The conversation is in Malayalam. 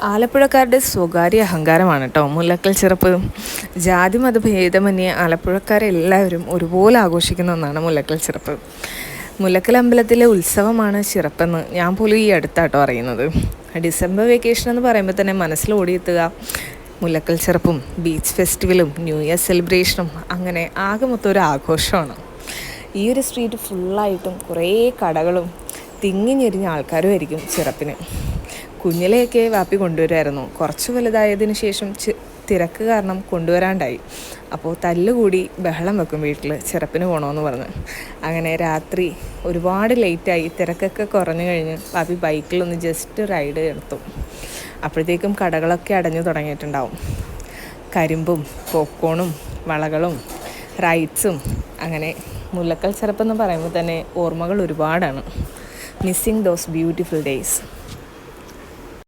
ആലപ്പുഴക്കാരുടെ സ്വകാര്യ അഹങ്കാരമാണ് കേട്ടോ മുല്ലക്കൽ ചിറപ്പ്. ജാതി മത ഭേദമന്യേ ആലപ്പുഴക്കാരെല്ലാവരും ഒരുപോലെ ആഘോഷിക്കുന്ന ഒന്നാണ് മുല്ലക്കൽ ചിറപ്പ്. മുല്ലക്കൽ അമ്പലത്തിലെ ഉത്സവമാണ് ചിറപ്പെന്ന് ഞാൻ പോലും ഈ അടുത്താട്ടോ അറിയുന്നത്. ഡിസംബർ വെക്കേഷൻ എന്ന് പറയുമ്പോൾ തന്നെ മനസ്സിൽ ഓടിയെത്തുക മുല്ലക്കൽ ചിറപ്പും ബീച്ച് ഫെസ്റ്റിവലും ന്യൂ ഇയർ സെലിബ്രേഷനും, അങ്ങനെ ആകെ മൊത്തം ഒരു ആഘോഷമാണ്. ഈ ഒരു സ്ട്രീറ്റ് ഫുള്ളായിട്ടും കുറേ കടകളും തിങ്ങി ഞെരിഞ്ഞ ആൾക്കാരുമായിരിക്കും ചിറപ്പിന്. കുഞ്ഞിലെയൊക്കെ വാപ്പി കൊണ്ടുവരുമായിരുന്നു. കുറച്ച് വലുതായതിന് ശേഷം തിരക്ക് കാരണം കൊണ്ടുവരാണ്ടായി. അപ്പോൾ തല്ലുകൂടി ബഹളം വെക്കും വീട്ടിൽ ചിറപ്പിന് പോകണമെന്ന് പറഞ്ഞ്. അങ്ങനെ രാത്രി ഒരുപാട് ലേറ്റായി, തിരക്കൊക്കെ കുറഞ്ഞു കഴിഞ്ഞ് വാപ്പി ബൈക്കിലൊന്ന് ജസ്റ്റ് റൈഡ് എടുത്തു. അപ്പോഴത്തേക്കും കടകളൊക്കെ അടഞ്ഞു തുടങ്ങിയിട്ടുണ്ടാവും. കരിമ്പും പോപ്കോണും വളകളും റൈഡ്സും, അങ്ങനെ മുല്ലക്കൽ ചിറപ്പെന്ന് പറയുമ്പോൾ തന്നെ ഓർമ്മകൾ ഒരുപാടാണ്. Missing those beautiful days.